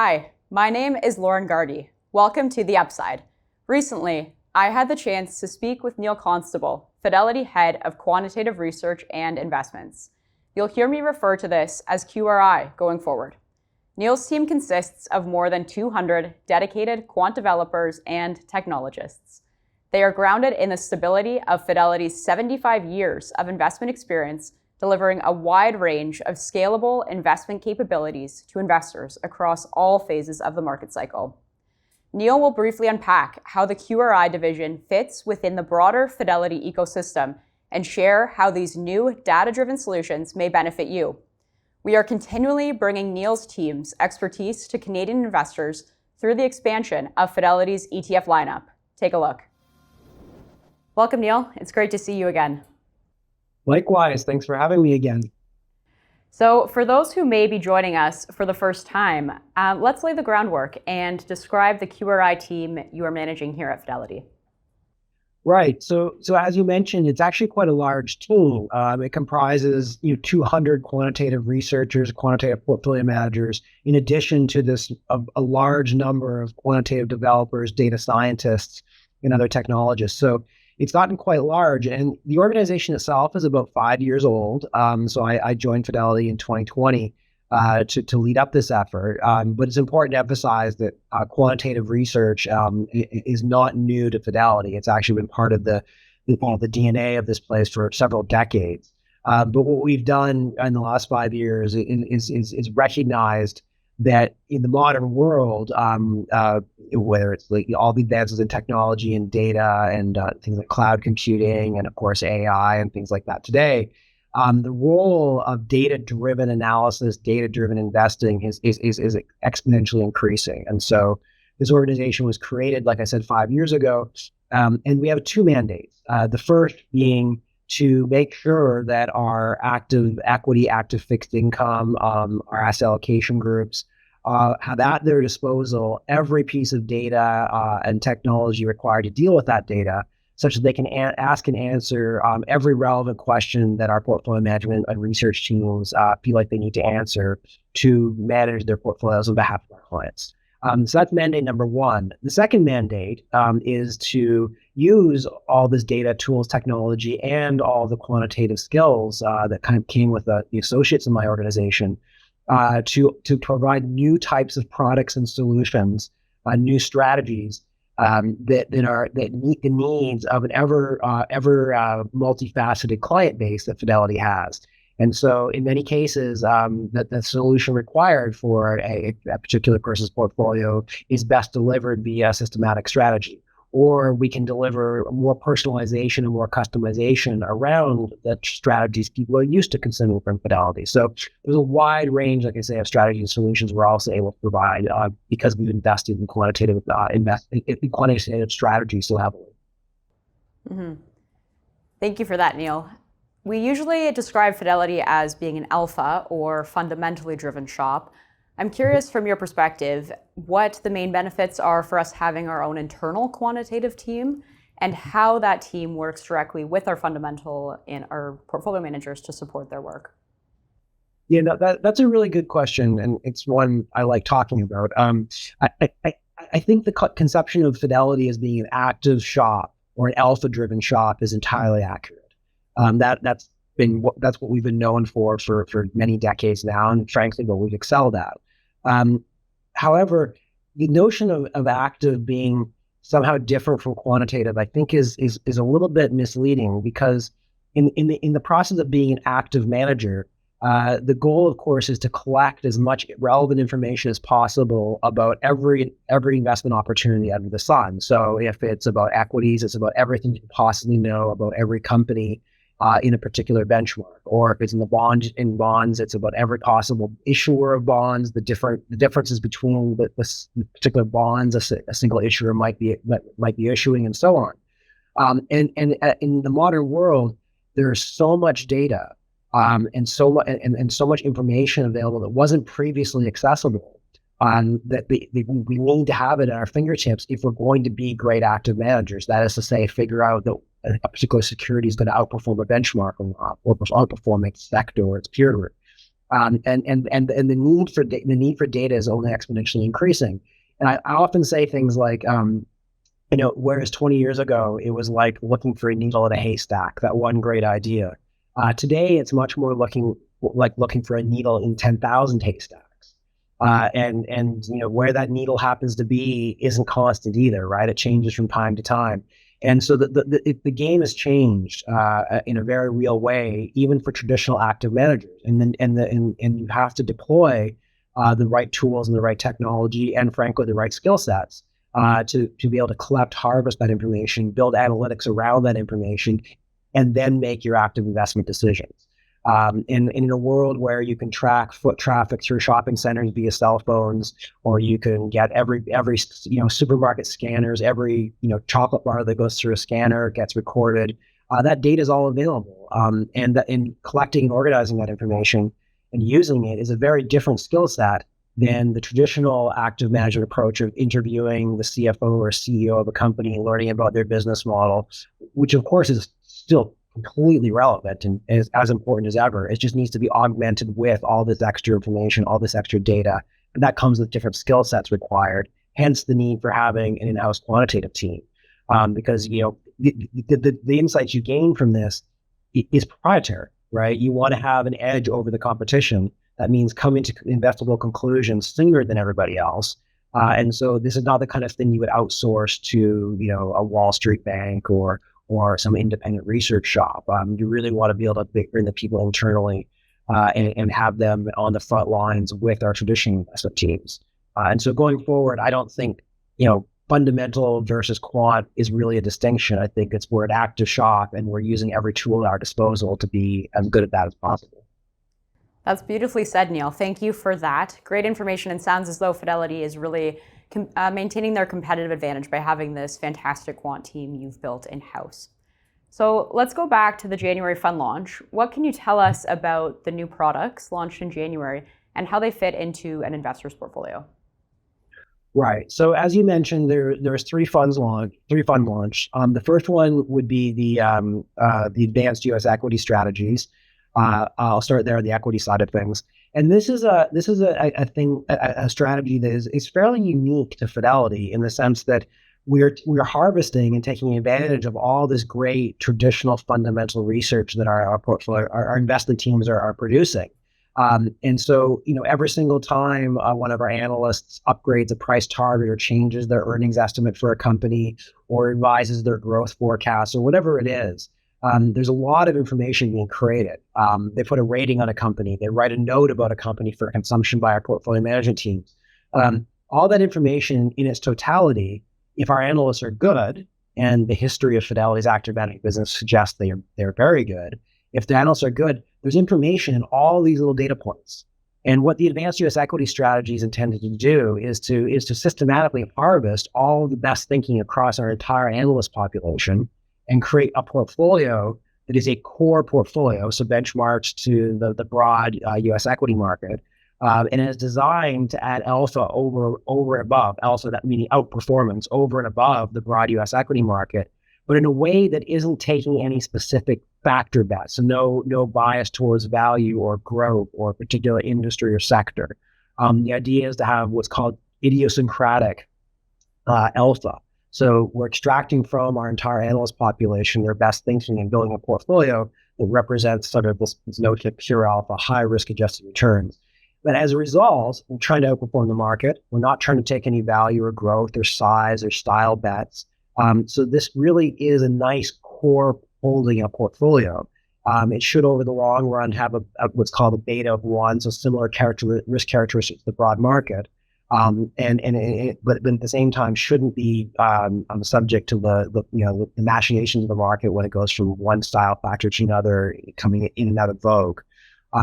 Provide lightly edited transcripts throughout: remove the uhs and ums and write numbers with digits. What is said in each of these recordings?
Hi, my name is Lauren Gardy. Welcome to The Upside. Recently, I had the chance to speak with Neil Constable, Fidelity Head of Quantitative Research and Investments. You'll hear me refer to this as QRI going forward. Neil's team consists of more than 200 dedicated quant developers and technologists. They are grounded in the stability of Fidelity's 75 years of investment experience, delivering a wide range of scalable investment capabilities to investors across all phases of the market cycle. Neil will briefly unpack how the QRI division fits within the broader Fidelity ecosystem and share how these new data-driven solutions may benefit you. We are continually bringing Neil's team's expertise to Canadian investors through the expansion of Fidelity's ETF lineup. Take a look. Welcome, Neil. It's great to see you again. Likewise, thanks for having me again. So for those who may be joining us for the first time, let's lay the groundwork and describe the QRI team you are managing here at Fidelity. Right. So as you mentioned, it's actually quite a large team. It comprises 200 quantitative researchers, quantitative portfolio managers, in addition to a large number of quantitative developers, data scientists, and other technologists. So it's gotten quite large, and the organization itself is about 5 years old. So I joined Fidelity in 2020 to lead up this effort. But it's important to emphasize that quantitative research is not new to Fidelity. It's actually been part of the DNA of this place for several decades. But what we've done in the last 5 years is recognized that in the modern world, whether it's like all the advances in technology and data and things like cloud computing and of course AI and things like that today, the role of data-driven analysis, data-driven investing is exponentially increasing. And so this organization was created, like I said, 5 years ago, and we have two mandates. The first being to make sure that our active equity, active fixed income, our asset allocation groups have at their disposal every piece of data and technology required to deal with that data, such that they can ask and answer every relevant question that our portfolio management and research teams feel like they need to answer to manage their portfolios on behalf of our clients. So that's mandate number one. The second mandate is to use all this data, tools, technology, and all the quantitative skills that kind of came with the associates in my organization to provide new types of products and solutions, new strategies that meet the needs of an ever multifaceted client base that Fidelity has. And so in many cases, the solution required for a particular person's portfolio is best delivered via systematic strategy. Or we can deliver more personalization and more customization around the strategies people are used to consuming from Fidelity. So there's a wide range, like I say, of strategies and solutions we're also able to provide because we've invested in quantitative strategies so heavily. Mm-hmm. Thank you for that, Neil. We usually describe Fidelity as being an alpha or fundamentally driven shop. I'm curious from your perspective what the main benefits are for us having our own internal quantitative team and how that team works directly with our fundamental and our portfolio managers to support their work. Yeah, that's a really good question, and it's one I like talking about. I think the conception of Fidelity as being an active shop or an alpha-driven shop is entirely accurate. That's what we've been known for many decades now, and frankly, what we've excelled at. However, the notion of active being somehow different from quantitative, I think, is a little bit misleading because in the process of being an active manager, the goal, of course, is to collect as much relevant information as possible about every investment opportunity under the sun. So if it's about equities, it's about everything you can possibly know about every company in a particular benchmark, or if it's in bonds, it's about every possible issuer of bonds, the differences between the particular bonds a single issuer might be issuing, and so on. And in the modern world, there's so much data and so much information available that wasn't previously accessible. That we need to have it at our fingertips if we're going to be great active managers. That is to say, figure out that a particular security is going to outperform a benchmark or outperform its sector or its peer group. And the need for data is only exponentially increasing. And I often say things like, whereas 20 years ago it was like looking for a needle in a haystack, that one great idea. Today it's much more looking for a needle in 10,000 haystacks. And where that needle happens to be isn't constant either, right? It changes from time to time. And so the game has changed in a very real way, even for traditional active managers. And you have to deploy the right tools and the right technology, and frankly, the right skill sets to be able to collect, harvest that information, build analytics around that information, and then make your active investment decisions. In a world where you can track foot traffic through shopping centers via cell phones, or you can get every supermarket scanners, every chocolate bar that goes through a scanner gets recorded. That data is all available, and in collecting and organizing that information and using it is a very different skill set than the traditional active management approach of interviewing the CFO or CEO of a company and learning about their business model, which of course is still completely relevant and is as important as ever. It just needs to be augmented with all this extra information, all this extra data, and that comes with different skill sets required. Hence the need for having an in-house quantitative team, because the insights you gain from this is proprietary, right? You want to have an edge over the competition. That means coming to investable conclusions sooner than everybody else. And so this is not the kind of thing you would outsource to a Wall Street bank or some independent research shop. You really want to be able to bring the people internally and have them on the front lines with our traditional investment teams. And so going forward, I don't think, fundamental versus quant is really a distinction. I think we're an active shop and we're using every tool at our disposal to be as good at that as possible. That's beautifully said, Neil. Thank you for that. Great information, and sounds as though Fidelity is really maintaining their competitive advantage by having this fantastic quant team you've built in-house. So let's go back to the January fund launch. What can you tell us about the new products launched in January and how they fit into an investor's portfolio? Right. So as you mentioned, there's three fund launch. The first one would be the advanced U.S. equity strategies. I'll start there on the equity side of things. And this is a strategy that is fairly unique to Fidelity in the sense that we're harvesting and taking advantage of all this great traditional fundamental research that our portfolio, our investment teams are producing. And so, every single time one of our analysts upgrades a price target or changes their earnings estimate for a company or revises their growth forecast or whatever it is, there's a lot of information being created. They put a rating on a company. They write a note about a company for consumption by our portfolio management teams. All that information in its totality, if our analysts are good, and the history of Fidelity's active management business suggests they're very good, if the analysts are good, there's information in all these little data points. And what the advanced U.S. equity strategy is intended to do is to systematically harvest all the best thinking across our entire analyst population and create a portfolio that is a core portfolio, so benchmarks to the broad U.S. equity market, and is designed to add alpha over and above, alpha that meaning outperformance over and above the broad U.S. equity market, but in a way that isn't taking any specific factor bets, so no bias towards value or growth or particular industry or sector. The idea is to have what's called idiosyncratic alpha. So we're extracting from our entire analyst population their best thinking and building a portfolio that represents sort of this notion of pure alpha, high risk adjusted returns. But as a result, we're trying to outperform the market. We're not trying to take any value or growth or size or style bets. So this really is a nice core holding a portfolio. It should, over the long run, have what's called a beta of 1, so similar risk characteristics to the broad market. But at the same time, shouldn't be subject to the machinations of the market when it goes from one style factor to another, coming in and out of vogue.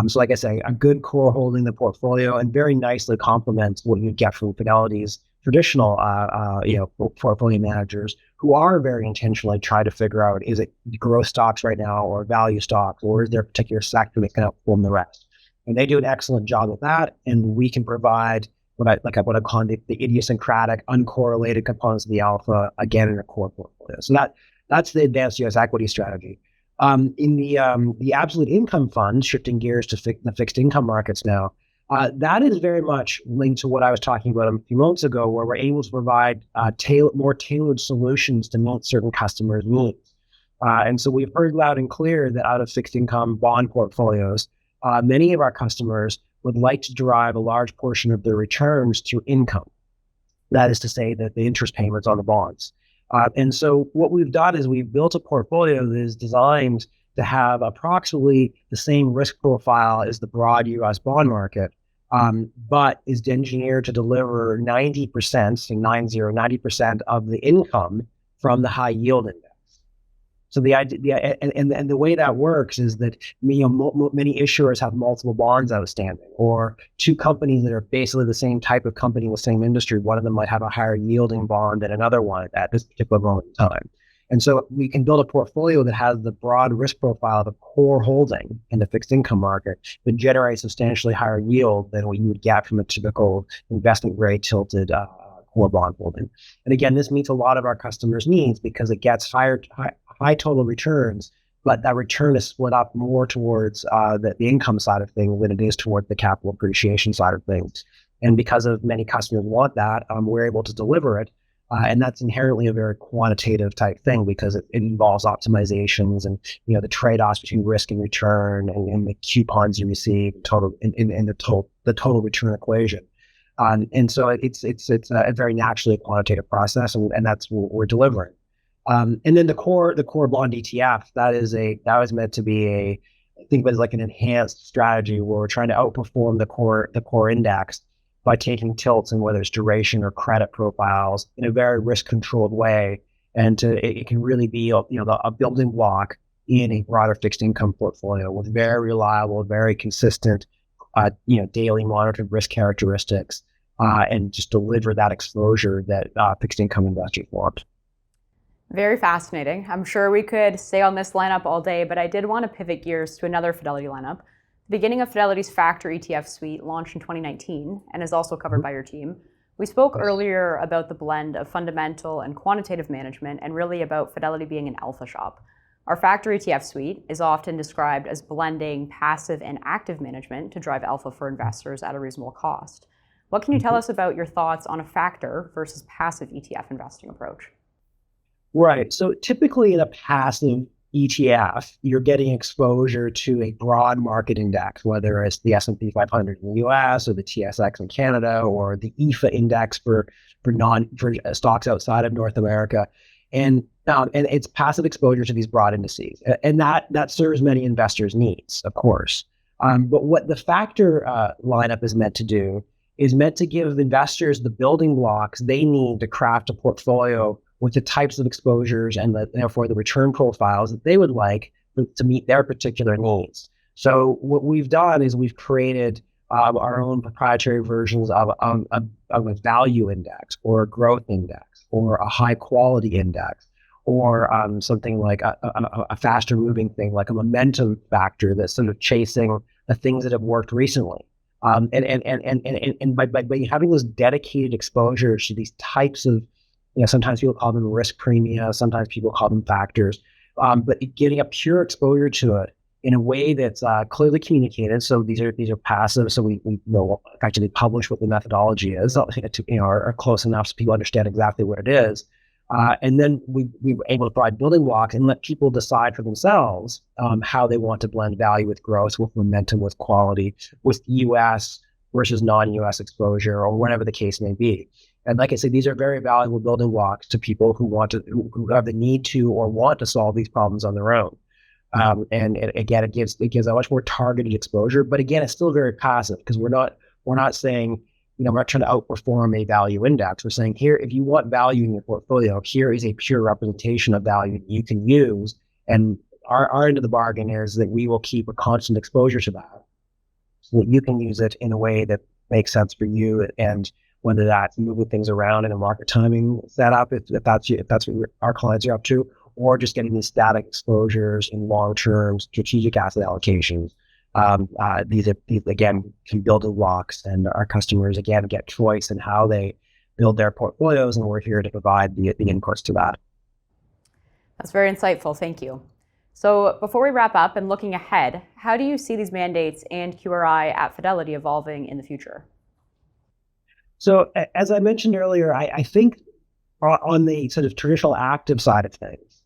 So, like I say, a good core holding the portfolio, and very nicely complements what you get from Fidelity's traditional, portfolio managers who are very intentionally trying to figure out, is it growth stocks right now or value stocks, or is there a particular sector that can outperform the rest? And they do an excellent job with that, and we can provide what I call the idiosyncratic, uncorrelated components of the alpha, again, in a core portfolio. So that's the advanced U.S. equity strategy. In the absolute income fund, shifting gears to the fixed income markets now, that is very much linked to what I was talking about a few moments ago, where we're able to provide more tailored solutions to meet certain customers' needs. And so we've heard loud and clear that out of fixed income bond portfolios, many of our customers would like to derive a large portion of their returns through income. That is to say that the interest payments on the bonds. And so what we've done is we've built a portfolio that is designed to have approximately the same risk profile as the broad U.S. bond market, but is engineered to deliver 90% of the income from the high yield index. So the idea, and the way that works is that many issuers have multiple bonds outstanding, or two companies that are basically the same type of company in the same industry. One of them might have a higher yielding bond than another one at this particular moment in time. And so we can build a portfolio that has the broad risk profile of a core holding in the fixed income market, but generates substantially higher yield than what you would get from a typical investment grade tilted core bond holding. And again, this meets a lot of our customers' needs because it gets high total returns, but that return is split up more towards the income side of things than it is toward the capital appreciation side of things. And because of many customers want that, we're able to deliver it. And that's inherently a very quantitative type thing because it involves optimizations and the trade-offs between risk and return and the coupons you receive in the total return equation. And so it's a very naturally quantitative process, and that's what we're delivering. And then the core bond ETF, that was meant to be I think it was like an enhanced strategy where we're trying to outperform the core index by taking tilts in whether it's duration or credit profiles in a very risk-controlled way, and it can really be a building block in a broader fixed income portfolio with very reliable, very consistent, daily monitored risk characteristics, and just deliver that exposure that fixed income investors want. Very fascinating. I'm sure we could stay on this lineup all day, but I did want to pivot gears to another Fidelity lineup. The beginning of Fidelity's Factor ETF suite launched in 2019 and is also covered by your team. We spoke earlier about the blend of fundamental and quantitative management and really about Fidelity being an alpha shop. Our Factor ETF suite is often described as blending passive and active management to drive alpha for investors at a reasonable cost. What can you tell us about your thoughts on a factor versus passive ETF investing approach? Right. So typically in a passive ETF, you're getting exposure to a broad market index, whether it's the S&P 500 in the US or the TSX in Canada or the EFA index for stocks outside of North America. And it's passive exposure to these broad indices. And that serves many investors' needs, of course. But what the factor lineup is meant to do is meant to give investors the building blocks they need to craft a portfolio with the types of exposures and therefore the return profiles that they would like to meet their particular needs. So what we've done is we've created our own proprietary versions of a value index or a growth index or a high quality index or something like a faster moving thing like a momentum factor that's sort of chasing the things that have worked recently. And by having those dedicated exposures to these types of, sometimes people call them risk premia, sometimes people call them factors, but getting a pure exposure to it in a way that's clearly communicated. So these are passive, so we know actually publish what the methodology is, are close enough so people understand exactly what it is. And then we were able to provide building blocks and let people decide for themselves how they want to blend value with growth, with momentum, with quality, with U.S. versus non-U.S. exposure, or whatever the case may be. And like I said, these are very valuable building blocks to people who have the need to or want to solve these problems on their own. Again, it gives a much more targeted exposure. But again, it's still very passive because we're not saying, we're not trying to outperform a value index. We're saying here, if you want value in your portfolio, here is a pure representation of value that you can use. And our end of the bargain is that we will keep a constant exposure to that so that you can use it in a way that makes sense for you. And whether that's moving things around in a market timing setup, if that's what our clients are up to, or just getting these static exposures in long-term strategic asset allocations. These again can build blocks, and our customers again get choice in how they build their portfolios, and we're here to provide the inputs to that. That's very insightful. Thank you. So before we wrap up and looking ahead, how do you see these mandates and QRI at Fidelity evolving in the future? So as I mentioned earlier, I think on the sort of traditional active side of things,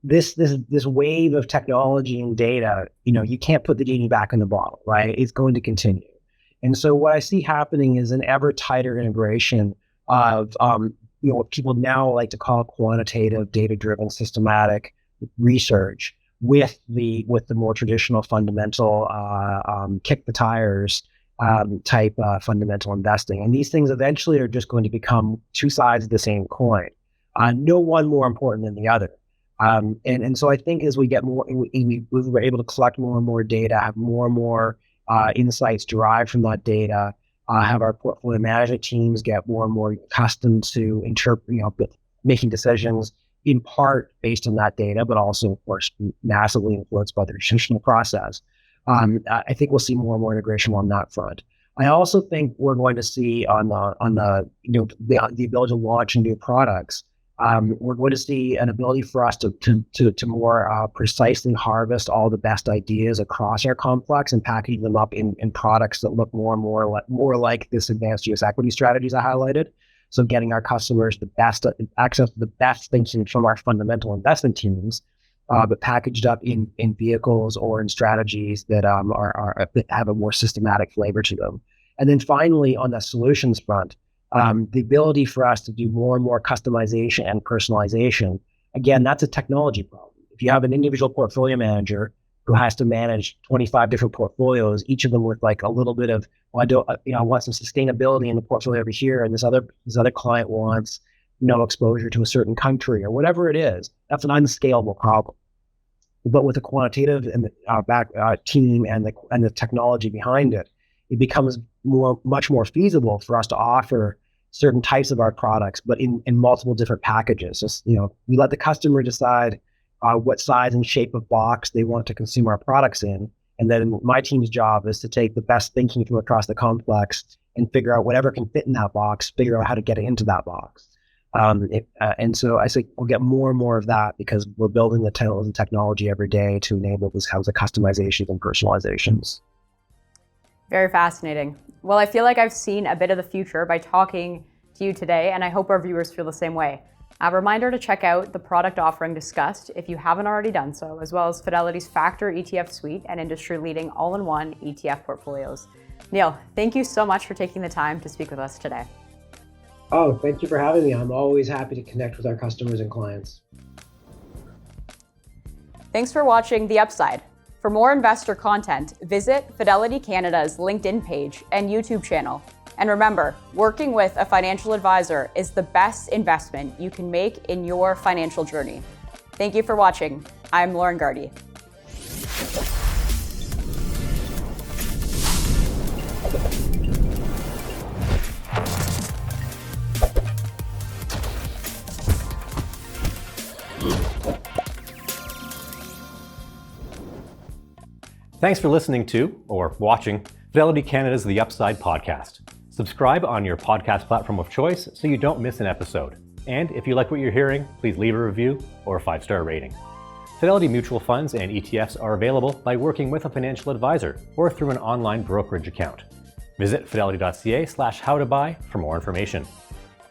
this wave of technology and data, you can't put the genie back in the bottle, right? It's going to continue. And so what I see happening is an ever tighter integration of what people now like to call quantitative, data-driven, systematic research with the more traditional fundamental kick the tires type fundamental investing. And these things eventually are just going to become two sides of the same coin. No one more important than the other. And so I think as we get more, we were able to collect more and more data, have more and more insights derived from that data, have our portfolio management teams get more and more accustomed to making decisions in part based on that data, but also, of course, massively influenced by the traditional process. I think we'll see more and more integration on that front. I also think we're going to see on the ability to launch new products. We're going to see an ability for us to more precisely harvest all the best ideas across our complex and package them up in products that look more and more like this advanced US equity strategies I highlighted. So getting our customers the best access to the best thinking from our fundamental investment teams, but packaged up in vehicles or in strategies that have a more systematic flavor to them. And then finally, on the solutions front, the ability for us to do more and more customization and personalization. Again, that's a technology problem. If you have an individual portfolio manager who has to manage 25 different portfolios, each of them with like a little bit of, I want some sustainability in the portfolio over here, and this other client wants no exposure to a certain country or whatever it is. That's an unscalable problem. But with the quantitative and team and the technology behind it, it becomes much more feasible for us to offer certain types of our products, but in multiple different packages. So, we let the customer decide what size and shape of box they want to consume our products in. And then my team's job is to take the best thinking from across the complex and figure out whatever can fit in that box, figure out how to get it into that box. And so I think we'll get more and more of that because we're building the tools and technology every day to enable these kinds of customizations and personalizations. Very fascinating. Well, I feel like I've seen a bit of the future by talking to you today, and I hope our viewers feel the same way. A reminder to check out the product offering discussed if you haven't already done so, as well as Fidelity's Factor ETF suite and industry-leading all-in-one ETF portfolios. Neil, thank you so much for taking the time to speak with us today. Oh, thank you for having me. I'm always happy to connect with our customers and clients. Thanks for watching The Upside. For more investor content, visit Fidelity Canada's LinkedIn page and YouTube channel. And remember, working with a financial advisor is the best investment you can make in your financial journey. Thank you for watching. I'm Lauren Gardy. Thanks for listening to, or watching, Fidelity Canada's The Upside podcast. Subscribe on your podcast platform of choice so you don't miss an episode. And if you like what you're hearing, please leave a review or a 5-star rating. Fidelity mutual funds and ETFs are available by working with a financial advisor or through an online brokerage account. Visit fidelity.ca/howtobuy for more information.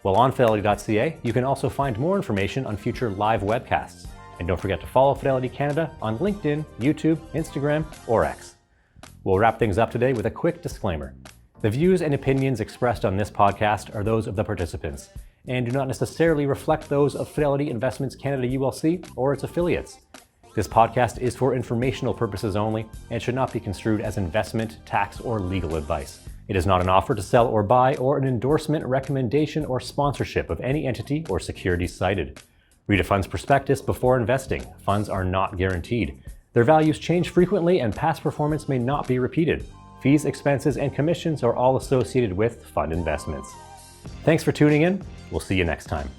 While on fidelity.ca, you can also find more information on future live webcasts. And don't forget to follow Fidelity Canada on LinkedIn, YouTube, Instagram, or X. We'll wrap things up today with a quick disclaimer. The views and opinions expressed on this podcast are those of the participants and do not necessarily reflect those of Fidelity Investments Canada ULC or its affiliates. This podcast is for informational purposes only and should not be construed as investment, tax, or legal advice. It is not an offer to sell or buy or an endorsement, recommendation, or sponsorship of any entity or securities cited. Read a fund's prospectus before investing. Funds are not guaranteed. Their values change frequently and past performance may not be repeated. Fees, expenses, and commissions are all associated with fund investments. Thanks for tuning in. We'll see you next time.